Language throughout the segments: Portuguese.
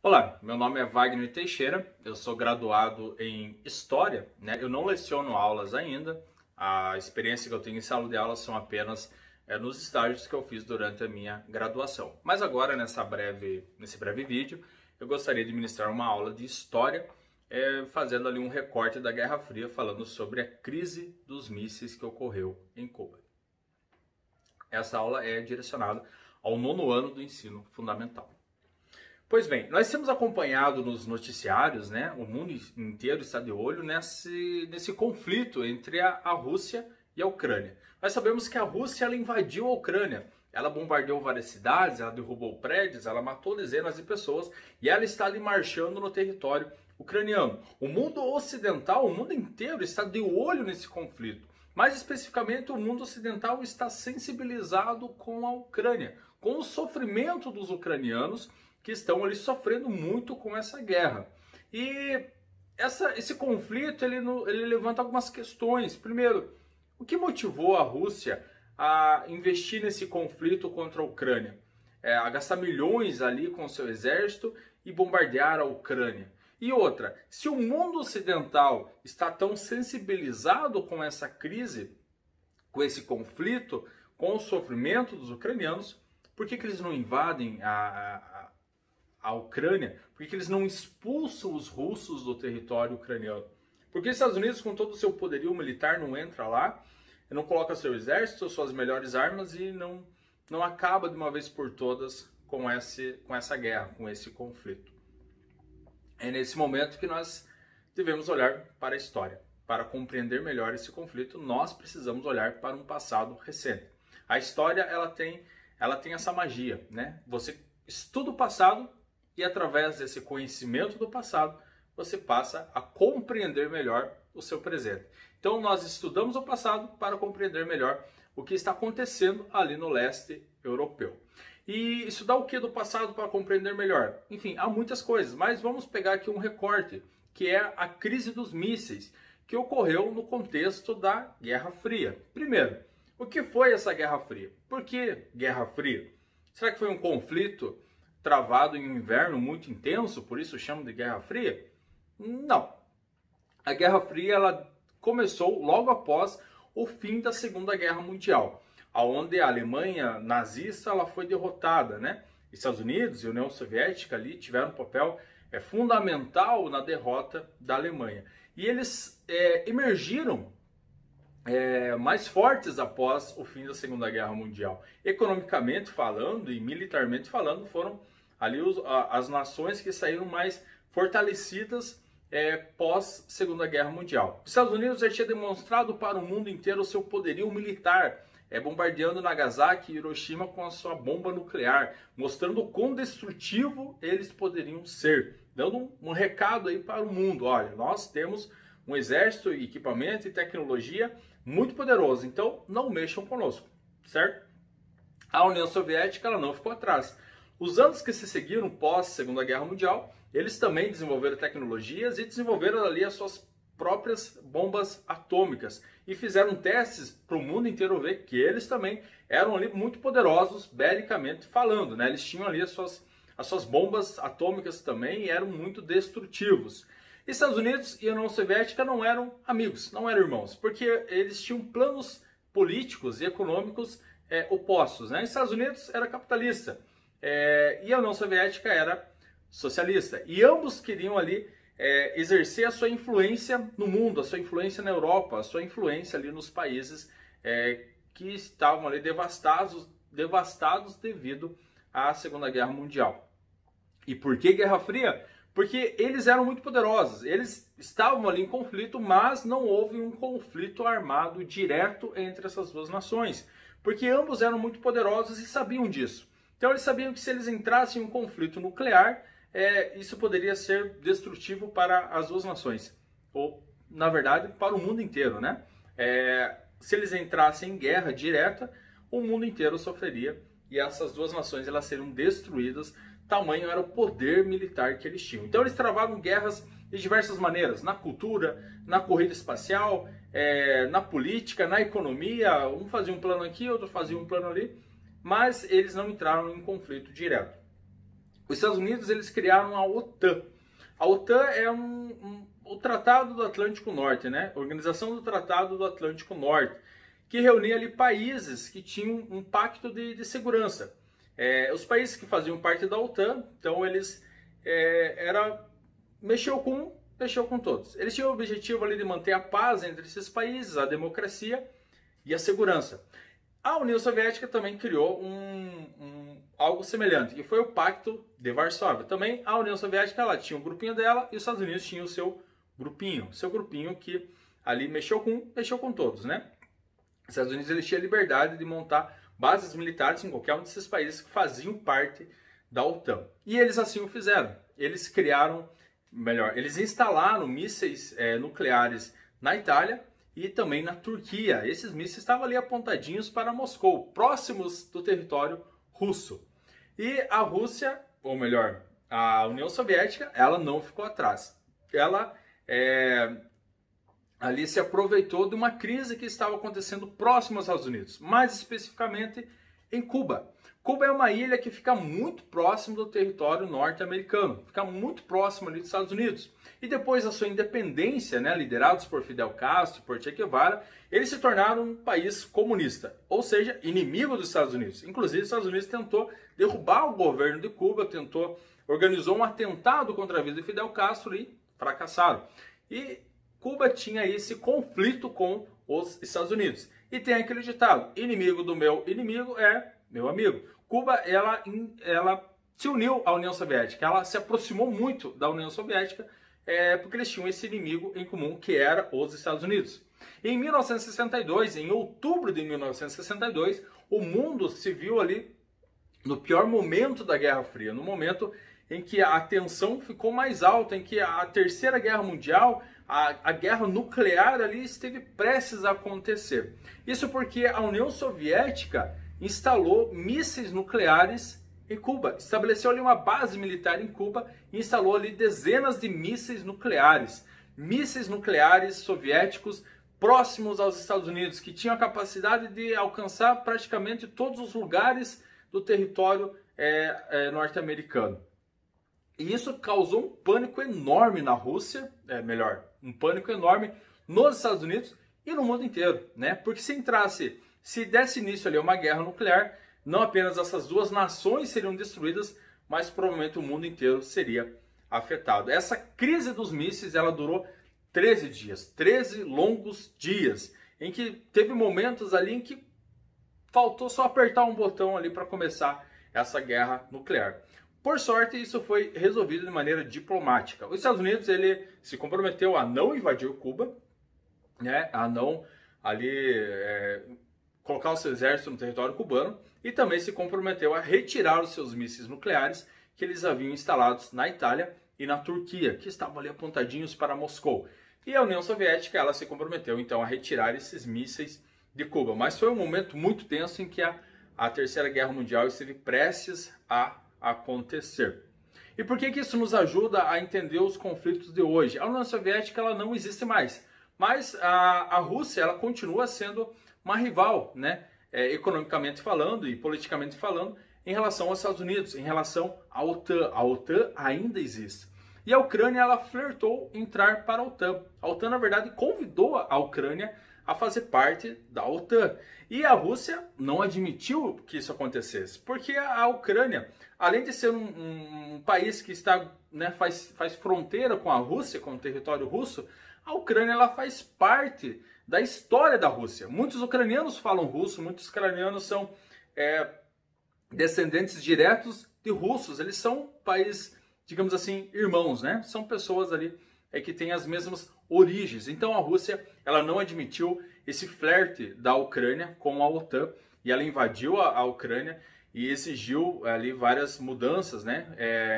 Olá, meu nome é Wagner Teixeira, eu sou graduado em História, né? Eu não leciono aulas ainda, a experiência que eu tenho em sala de aula são apenas nos estágios que eu fiz durante a minha graduação. Mas agora, nesse breve vídeo, eu gostaria de ministrar uma aula de História, fazendo ali um recorte da Guerra Fria, falando sobre a crise dos mísseis que ocorreu em Cuba. Essa aula é direcionada ao nono ano do ensino fundamental. Pois bem, nós temos acompanhado nos noticiários, né? O mundo inteiro está de olho nesse conflito entre a Rússia e a Ucrânia. Nós sabemos que a Rússia ela invadiu a Ucrânia, ela bombardeou várias cidades, ela derrubou prédios, ela matou dezenas de pessoas e ela está ali marchando no território ucraniano. O mundo ocidental, o mundo inteiro está de olho nesse conflito. Mais especificamente, o mundo ocidental está sensibilizado com a Ucrânia, com o sofrimento dos ucranianos que estão ali sofrendo muito com essa guerra. E esse conflito ele levanta algumas questões. Primeiro, o que motivou a Rússia a investir nesse conflito contra a Ucrânia? A gastar milhões ali com o seu exército e bombardear a Ucrânia. E outra, se o mundo ocidental está tão sensibilizado com essa crise, com esse conflito, com o sofrimento dos ucranianos, por que eles não invadem a Ucrânia? Por que eles não expulsam os russos do território ucraniano? Porque os Estados Unidos, com todo o seu poderio militar, não entra lá, não coloca seu exército, suas melhores armas e não acaba de uma vez por todas com essa guerra, com esse conflito. É nesse momento que nós devemos olhar para a história. Para compreender melhor esse conflito, nós precisamos olhar para um passado recente. A história ela tem essa magia, né? Você estuda o passado e através desse conhecimento do passado, você passa a compreender melhor o seu presente. Então nós estudamos o passado para compreender melhor o que está acontecendo ali no leste europeu. E estudar o que do passado para compreender melhor? Enfim, há muitas coisas, mas vamos pegar aqui um recorte, que é a crise dos mísseis, que ocorreu no contexto da Guerra Fria. Primeiro, o que foi essa Guerra Fria? Por que Guerra Fria? Será que foi um conflito travado em um inverno muito intenso, por isso chamam de Guerra Fria? Não. A Guerra Fria ela começou logo após o fim da Segunda Guerra Mundial, onde a Alemanha nazista ela foi derrotada, né? Estados Unidos e União Soviética ali tiveram um papel fundamental na derrota da Alemanha. E eles emergiram mais fortes após o fim da Segunda Guerra Mundial. Economicamente falando e militarmente falando, foram ali as nações que saíram mais fortalecidas pós Segunda Guerra Mundial. Os Estados Unidos já tinha demonstrado para o mundo inteiro o seu poderio militar, bombardeando Nagasaki e Hiroshima com a sua bomba nuclear, mostrando o quão destrutivo eles poderiam ser, dando um recado aí para o mundo: olha, nós temos um exército, equipamento e tecnologia muito poderoso, então não mexam conosco, certo? A União Soviética ela não ficou atrás. Os anos que se seguiram pós Segunda Guerra Mundial, eles também desenvolveram tecnologias e desenvolveram ali as suas próprias bombas atômicas e fizeram testes para o mundo inteiro ver que eles também eram ali muito poderosos belicamente falando, né? Eles tinham ali as suas bombas atômicas também e eram muito destrutivos. Estados Unidos e a União Soviética não eram amigos, não eram irmãos, porque eles tinham planos políticos e econômicos opostos, né? Estados Unidos era capitalista e a União Soviética era socialista. E ambos queriam ali exercer a sua influência no mundo, a sua influência na Europa, a sua influência ali nos países que estavam ali devastados devido à Segunda Guerra Mundial. E por que Guerra Fria? Porque eles eram muito poderosos, eles estavam ali em conflito, mas não houve um conflito armado direto entre essas duas nações, porque ambos eram muito poderosos e sabiam disso. Então eles sabiam que se eles entrassem em um conflito nuclear, isso poderia ser destrutivo para as duas nações, ou na verdade para o mundo inteiro, né? Se eles entrassem em guerra direta, o mundo inteiro sofreria e essas duas nações elas seriam destruídas. Tamanho era o poder militar que eles tinham. Então eles travavam guerras de diversas maneiras, na cultura, na corrida espacial, na política, na economia. Um fazia um plano aqui, outro fazia um plano ali, mas eles não entraram em conflito direto. Os Estados Unidos eles criaram a OTAN. A OTAN é o Tratado do Atlântico Norte, né? Organização do Tratado do Atlântico Norte, que reunia ali países que tinham um pacto de segurança. Os países que faziam parte da OTAN, então eles mexeu com todos. Eles tinham o objetivo ali de manter a paz entre esses países, a democracia e a segurança. A União Soviética também criou algo semelhante, que foi o Pacto de Varsóvia. Também a União Soviética ela tinha um grupinho dela e os Estados Unidos tinham o seu grupinho que ali mexeu com todos, né? Os Estados Unidos eles tinham a liberdade de montar bases militares em qualquer um desses países que faziam parte da OTAN. E eles assim o fizeram. Eles eles instalaram mísseis nucleares na Itália e também na Turquia. Esses mísseis estavam ali apontadinhos para Moscou, próximos do território russo. E a Rússia, ou melhor, a União Soviética, ela não ficou atrás. Ela ali se aproveitou de uma crise que estava acontecendo próximo aos Estados Unidos, mais especificamente em Cuba. Cuba é uma ilha que fica muito próximo do território norte-americano, fica muito próximo ali dos Estados Unidos. E depois da sua independência, né, liderados por Fidel Castro, por Che Guevara, eles se tornaram um país comunista, ou seja, inimigo dos Estados Unidos. Inclusive, os Estados Unidos tentou derrubar o governo de Cuba, organizou um atentado contra a vida de Fidel Castro e fracassaram. E Cuba tinha esse conflito com os Estados Unidos. E tem aquele ditado, inimigo do meu inimigo é meu amigo. Cuba, ela se uniu à União Soviética, ela se aproximou muito da União Soviética, porque eles tinham esse inimigo em comum, que era os Estados Unidos. Em 1962, em outubro de 1962, o mundo se viu ali no pior momento da Guerra Fria, no momento em que a tensão ficou mais alta, em que a Terceira Guerra Mundial, a guerra nuclear ali esteve prestes a acontecer. Isso porque a União Soviética instalou mísseis nucleares em Cuba, estabeleceu ali uma base militar em Cuba e instalou ali dezenas de mísseis nucleares soviéticos próximos aos Estados Unidos, que tinham a capacidade de alcançar praticamente todos os lugares do território norte-americano. E isso causou um pânico enorme na Rússia, um pânico enorme nos Estados Unidos e no mundo inteiro, né? Porque se desse início ali a uma guerra nuclear, não apenas essas duas nações seriam destruídas, mas provavelmente o mundo inteiro seria afetado. Essa crise dos mísseis, ela durou 13 dias, 13 longos dias, em que teve momentos ali em que faltou só apertar um botão ali para começar essa guerra nuclear. Por sorte, isso foi resolvido de maneira diplomática. Os Estados Unidos ele se comprometeu a não invadir Cuba, né, a não ali colocar o seu exército no território cubano, e também se comprometeu a retirar os seus mísseis nucleares que eles haviam instalados na Itália e na Turquia, que estavam ali apontadinhos para Moscou. E a União Soviética ela se comprometeu então a retirar esses mísseis de Cuba. Mas foi um momento muito tenso em que a Terceira Guerra Mundial esteve prestes a acontecer. E por que isso nos ajuda a entender os conflitos de hoje? A União Soviética ela não existe mais, mas a Rússia ela continua sendo uma rival, né? Economicamente falando e politicamente falando, em relação aos Estados Unidos, em relação à OTAN. A OTAN ainda existe. E a Ucrânia ela flertou entrar para a OTAN. A OTAN, na verdade, convidou a Ucrânia a fazer parte da OTAN. E a Rússia não admitiu que isso acontecesse, porque a Ucrânia, além de ser um país que está, né, faz fronteira com a Rússia, com o território russo, a Ucrânia ela faz parte da história da Rússia. Muitos ucranianos falam russo, muitos ucranianos são descendentes diretos de russos. Eles são países, digamos assim, irmãos, né? São pessoas ali que têm as mesmas origens. Então a Rússia ela não admitiu esse flerte da Ucrânia com a OTAN e ela invadiu a Ucrânia e exigiu ali várias mudanças, né,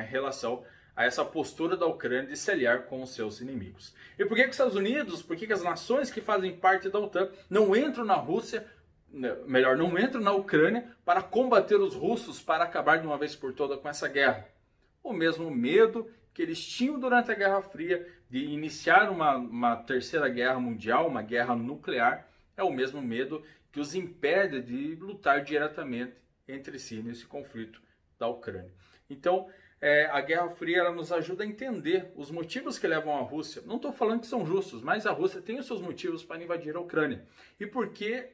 em relação a essa postura da Ucrânia de se aliar com os seus inimigos. E por que os Estados Unidos, por que as nações que fazem parte da OTAN não entram na Rússia, melhor, não entram na Ucrânia para combater os russos, para acabar de uma vez por todas com essa guerra? O mesmo medo que eles tinham durante a Guerra Fria de iniciar uma terceira guerra mundial, uma guerra nuclear, é o mesmo medo que os impede de lutar diretamente entre si nesse conflito da Ucrânia. Então, a Guerra Fria ela nos ajuda a entender os motivos que levam a Rússia. Não estou falando que são justos, mas a Rússia tem os seus motivos para invadir a Ucrânia. E por que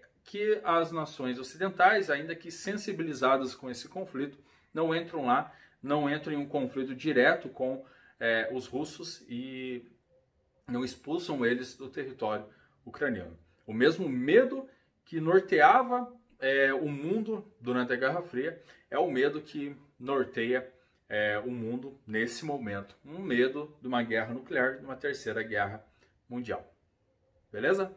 as nações ocidentais, ainda que sensibilizadas com esse conflito, não entram lá, não entram em um conflito direto com os russos e não expulsam eles do território ucraniano. O mesmo medo que norteava o mundo durante a Guerra Fria é o medo que norteia o mundo nesse momento. Um medo de uma guerra nuclear, de uma terceira guerra mundial. Beleza?